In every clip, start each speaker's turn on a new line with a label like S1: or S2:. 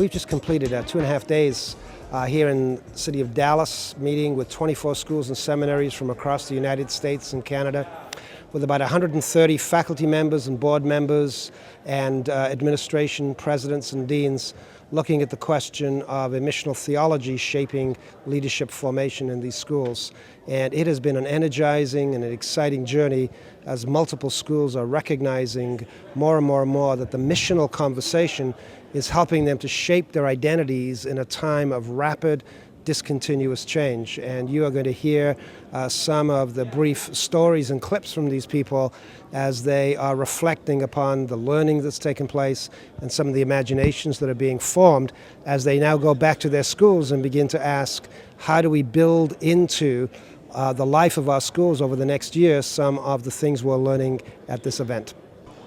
S1: We've just completed 2.5 days here in the city of Dallas, meeting with 24 schools and seminaries from across the United States and Canada, with about 130 faculty members and board members and administration presidents and deans, looking at the question of a missional theology shaping leadership formation in these schools. And it has been an energizing and an exciting journey as multiple schools are recognizing more and more and more that the missional conversation is helping them to shape their identities in a time of rapid, discontinuous change. And you are going to hear some of the brief stories and clips from these people as they are reflecting upon the learning that's taken place and some of the imaginations that are being formed as they now go back to their schools and begin to ask, how do we build into the life of our schools over the next year some of the things we're learning at this event.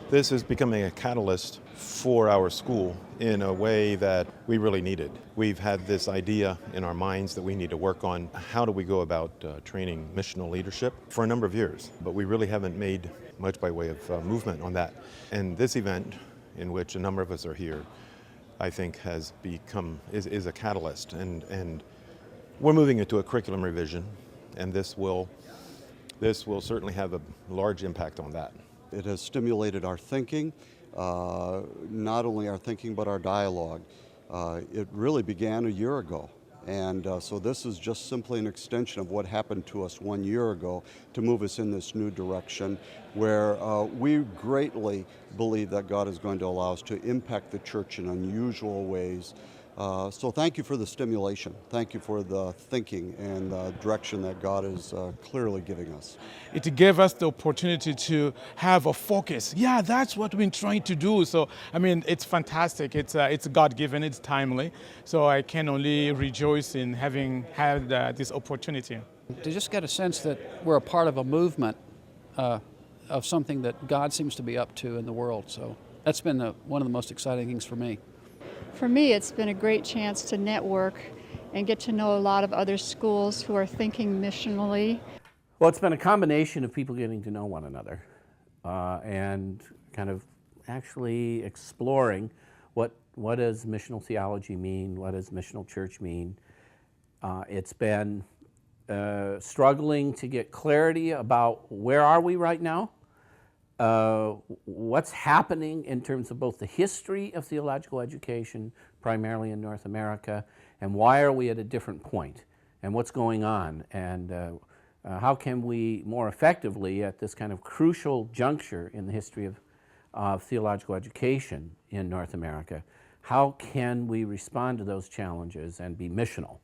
S2: This is becoming a catalyst for our school in a way that we really needed. We've had this idea in our minds that we need to work on how do we go about training missional leadership for a number of years, but we really haven't made much by way of movement on that. And this event, in which a number of us are here, I think has become, is a catalyst, and we're moving into a curriculum revision, and this will certainly have a large impact on that.
S3: It has stimulated our thinking, not only our thinking but our dialogue. It really began a year ago, and so this is just simply an extension of what happened to us 1 year ago to move us in this new direction where we greatly believe that God is going to allow us to impact the church in unusual ways. So thank you for the stimulation. Thank you for the thinking and the direction that God is clearly giving us.
S4: It gave us the opportunity to have a focus. Yeah, that's what we've been trying to do. So, I mean, it's fantastic. It's God-given, it's timely. So I can only rejoice in having had this opportunity.
S5: To just get a sense that we're a part of a movement of something that God seems to be up to in the world. So that's been one of the most exciting things for me.
S6: For me, it's been a great chance to network and get to know a lot of other schools who are thinking missionally.
S7: Well, it's been a combination of people getting to know one another and kind of actually exploring what does missional theology mean, what does missional church mean. It's been struggling to get clarity about where are we right now, what's happening in terms of both the history of theological education, primarily in North America, and why are we at a different point, and what's going on, and how can we more effectively at this kind of crucial juncture in the history of theological education in North America, how can we respond to those challenges and be missional?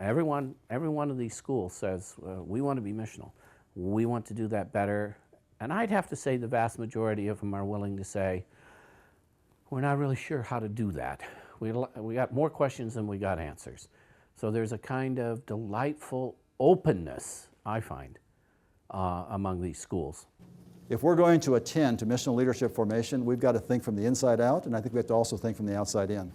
S7: Every one of these schools says, we want to be missional. We want to do that better. And I'd have to say the vast majority of them are willing to say, we're not really sure how to do that. We got more questions than we got answers. So there's a kind of delightful openness, I find, among these schools.
S8: If we're going to attend to missional leadership formation, we've got to think from the inside out, and I think we have to also think from the outside in.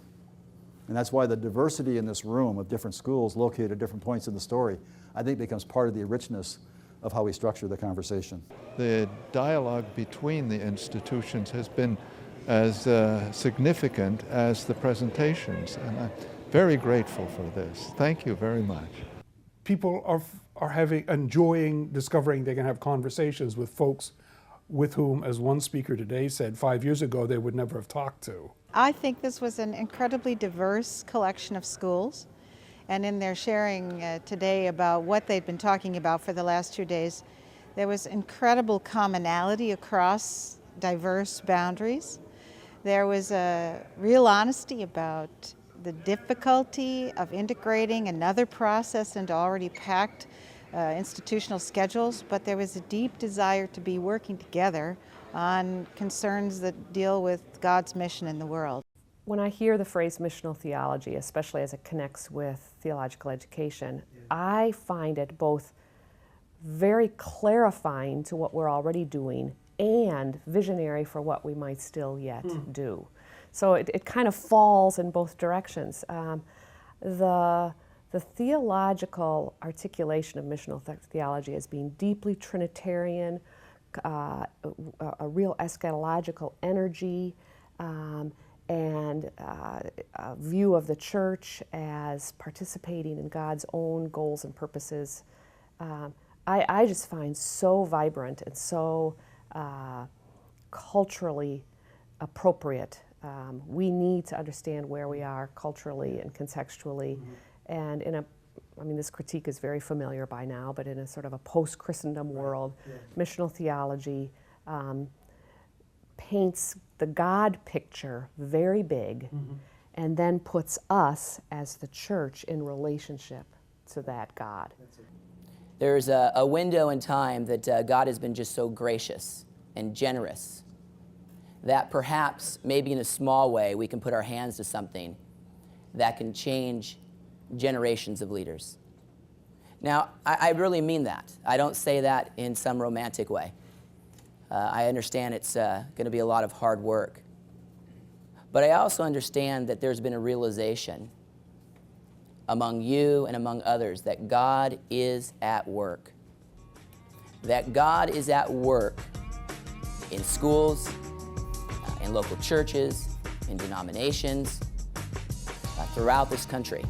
S8: And that's why the diversity in this room of different schools located at different points in the story, I think becomes part of the richness of how we structure the conversation.
S9: The dialogue between the institutions has been as significant as the presentations, and I'm very grateful for this. Thank you very much.
S10: People are enjoying discovering they can have conversations with folks with whom, as one speaker today said, 5 years ago they would never have talked to.
S11: I think this was an incredibly diverse collection of schools. And in their sharing today about what they'd been talking about for the last 2 days, there was incredible commonality across diverse boundaries. There was a real honesty about the difficulty of integrating another process into already packed institutional schedules, but there was a deep desire to be working together on concerns that deal with God's mission in the world.
S12: When I hear the phrase missional theology, especially as it connects with theological education, I find it both very clarifying to what we're already doing and visionary for what we might still yet do. So it kind of falls in both directions. The theological articulation of missional theology as being deeply Trinitarian, a real eschatological energy, and a view of the church as participating in God's own goals and purposes, I just find so vibrant and so culturally appropriate. We need to understand where we are culturally and contextually, and this critique is very familiar by now, but in a sort of a post-Christendom world, missional theology paints the God picture very big, and then puts us as the church in relationship to that God.
S13: There's a window in time that God has been just so gracious and generous that perhaps, maybe in a small way, we can put our hands to something that can change generations of leaders. Now, I really mean that. I don't say that in some romantic way. I understand it's going to be a lot of hard work. But I also understand that there's been a realization among you and among others that God is at work. That God is at work in schools, in local churches, in denominations, throughout this country.